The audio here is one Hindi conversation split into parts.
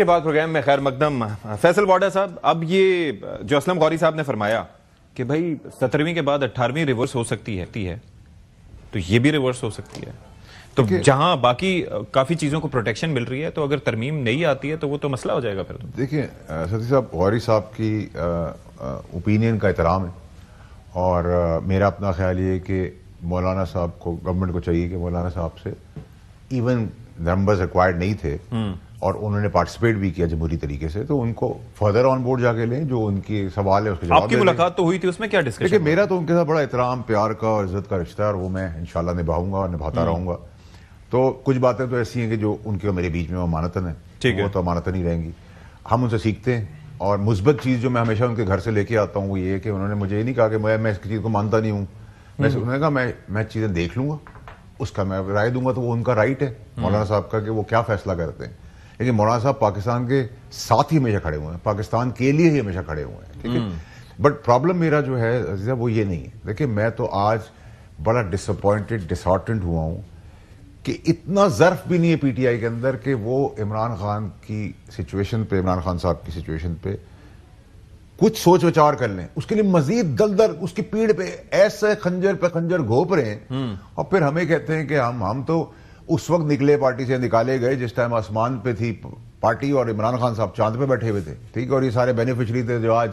के बाद प्रोग्राम में खैर मकदम फैसल वाडा साहब, अब ये जो असलम गौरी साहब ने फरमाया कि भाई 17वीं के बाद 18वीं रिवर्स हो सकती है तो ये भी रिवर्स हो सकती है। तो जहां बाकी काफी चीजों को प्रोटेक्शन मिल रही है, तो अगर तरमीम नहीं आती है तो वो तो मसला हो जाएगा फिर। देखिए सती साहब, गौरी साहब की ओपिनियन का एहतराम है और मेरा अपना ख्याल ये कि मौलाना साहब को, गवर्नमेंट को चाहिए कि मौलाना साहब से इवन नंबर्स रिक्वायर्ड नहीं थे और उन्होंने पार्टिसिपेट भी किया जमहूरी तरीके से, तो उनको फर्दर ऑन बोर्ड जाके लें। जो उनकी सवाल है उसके जवाब। आपकी मुलाकात तो हुई थी, उसमें क्या डिस्कशन? देखिए मेरा तो उनके साथ बड़ा एहतराम, प्यार का और इज्जत का रिश्ता है और वो मैं इंशाल्लाह निभाऊंगा और निभाता रहूंगा। तो कुछ बातें तो ऐसी हैं कि जो उनके और मेरे बीच में वो अमानतन है, वो तो अमानतन ही रहेंगी। हम उनसे सीखते हैं और मुस्बत चीज जो मैं हमेशा उनके घर से लेके आता हूँ वो ये है कि उन्होंने मुझे ये नहीं कहा कि मैं इस चीज को मानता नहीं हूँ। उन्होंने कहा मैं चीजें देख लूंगा, उसका मैं राय दूंगा, तो वो उनका राइट है मौलाना साहब का कि वो क्या फैसला करते हैं। लेकिन मौलाना साहब पाकिस्तान के साथ ही हमेशा खड़े हुए हैं, पाकिस्तान के लिए ही हमेशा खड़े हुए हैं, ठीक है। बट प्रॉब्लम मेरा जो है अजीजा वो ये नहीं है। देखिए मैं तो आज बड़ा डिसअपॉइंटेड, डिसहार्टेंड हुआ हूं कि इतना जर्फ भी नहीं है पीटीआई के अंदर कि वो इमरान खान की सिचुएशन पे, इमरान खान साहब की सिचुएशन पे कुछ सोच विचार कर लें। उसके लिए मजीद दलदल उसकी पीड़ पे ऐसे खंजर पे खंजर घोप रहे हैं और फिर हमें कहते हैं कि हम तो उस वक्त निकले, पार्टी से निकाले गए जिस टाइम आसमान पे थी पार्टी और इमरान खान साहब चांद पे बैठे हुए थे, ठीक है। और ये सारे बेनिफिशरी थे जो आज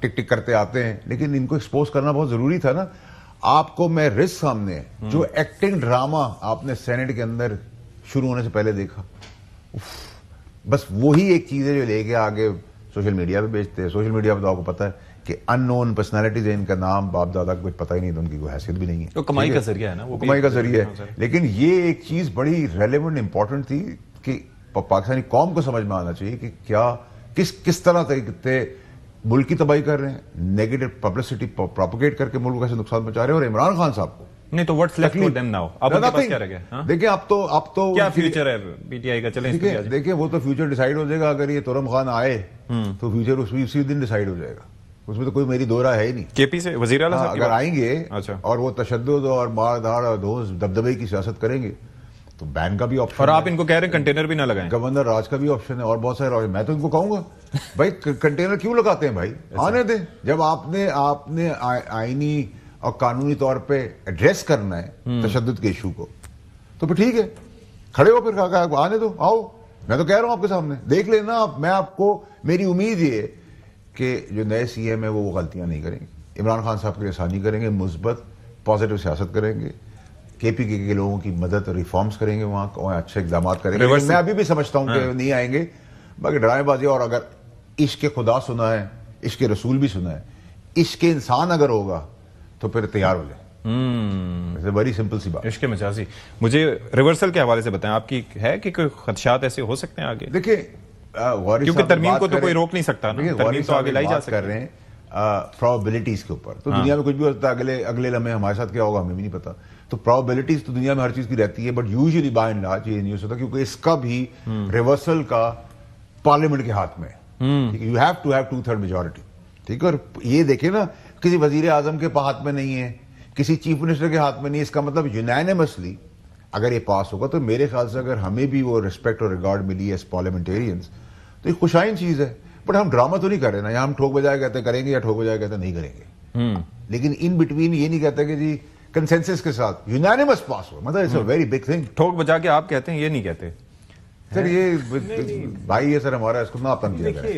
टिक टिक करते आते हैं, लेकिन इनको एक्सपोज करना बहुत जरूरी था ना। आपको मैं रिस्क सामने जो एक्टिंग ड्रामा आपने सेनेट के अंदर शुरू होने से पहले देखा, बस वही एक चीज है जो लेके आगे सोशल मीडिया पे बेचते हैं। सोशल मीडिया पे तो आपको पता है कि अननोन पर्सनालिटीज है, इनका नाम बाप दादा को कुछ पता ही नहीं, तो उनकी कोई हैसियत भी नहीं है। तो कमाई का जरिया है ना, वो कमाई का जरिया है। लेकिन ये एक चीज बड़ी रेलेवेंट इंपॉर्टेंट थी कि पाकिस्तानी कौम को समझ में आना चाहिए कि क्या किस तरह तरीके मुल्क की तबाही कर रहे हैं, नेगेटिव पब्लिसिटी प्रोपोगेट करके मुल्क को कैसे नुकसान पहुंचा रहे हैं। और इमरान खान साहब को नहीं तो what's left for them now, अब उनके पास क्या रह गया? देखिए अब तो क्या फ्यूचर है पीटीआई का? चलें देखिए वो तो फ्यूचर डिसाइड हो जाएगा। अगर ये तुरम खान आए तो फ्यूचर उसी दिन डिसाइड हो जाएगा, उसमें तो कोई मेरी दो राय है ही नहीं। केपी से वजीर आला साहब अगर आएंगे अच्छा, और वो तशद्दुद और मारधाड़ और धोस दबदबे की सियासत करेंगे तो बैन का भी ऑप्शन। और आप इनको कह रहे हैं कंटेनर भी ना लगाएं, गवर्नर राज का भी ऑप्शन है और बहुत सारे। मैं तो इनको कहूंगा भाई कंटेनर क्यों लगाते हैं भाई, आने दें। जब आपने आईनी और कानूनी तौर पे एड्रेस करना है तशद्दुद के इशू को, तो फिर ठीक है, खड़े हो, फिर आने दो, आओ। मैं तो कह रहा हूं आपके सामने, देख लेना आप। मैं आपको, मेरी उम्मीद ये कि जो नए सीएम है वो गलतियां नहीं करेंगे, इमरान खान साहब के लिए आसानी करेंगे, मुस्बत पॉजिटिव सियासत करेंगे, केपीके के लोगों की मदद, रिफॉर्म्स करेंगे, वहां अच्छे इकदाम करेंगे। मैं अभी भी समझता हूं कि नहीं आएंगे, बाकी ड्रामेबाजी। और अगर इश्क खुदा सुना है, इश्क रसूल भी सुना है, इश्क इंसान अगर होगा तो फिर तैयार हो जाए। बड़ी सिंपल सी बात। इश्क मजाजी। मुझे रिवर्सल के हवाले से बताएं, आपकी है कि कोई खदशात ऐसे हो सकते हैं आगे? देखिए क्योंकि तरमीम को तो कोई रोक नहीं सकता ना, तरमीम तो आगे लाई जा सकती है। कर रहे हैं प्रोबेबिलिटीज के ऊपर, तो दुनिया में कुछ भी हो सकता है। अगले लम्हे हमारे साथ क्या होगा हमें भी नहीं पता। तो प्रोबेबिलिटीज तो दुनिया में हर चीज की रहती है, but usually by and large ये नहीं हो सकता, क्योंकि इसका भी रिवर्सल का पार्लियामेंट के हाथ में है। You have to have 2/3 majority, ठीक है। और ये देखे ना, किसी वजीर आजम के हाथ में नहीं है, किसी चीफ मिनिस्टर के हाथ में नहीं है। इसका मतलब यूनानिमसली अगर ये पास होगा तो मेरे ख्याल से अगर हमें भी वो रिस्पेक्ट और रिगार्ड मिली एज पार्लियामेंटेरियंस तो ये खुशाइन चीज है। बट हम ड्रामा तो नहीं कर रहे ना, या हम ठोक बजाए कहते करेंगे या ठोक बजाए कहते नहीं करेंगे। लेकिन इन बिटवीन ये नहीं कहते कि जी कंसेंसस के साथ यूनानिमस पास हो, मतलब it's a very big thing. ठोक बजा के आप कहते हैं, ये नहीं कहते सर। ये भाई है सर हमारा, इसको ना तंग किया जाए।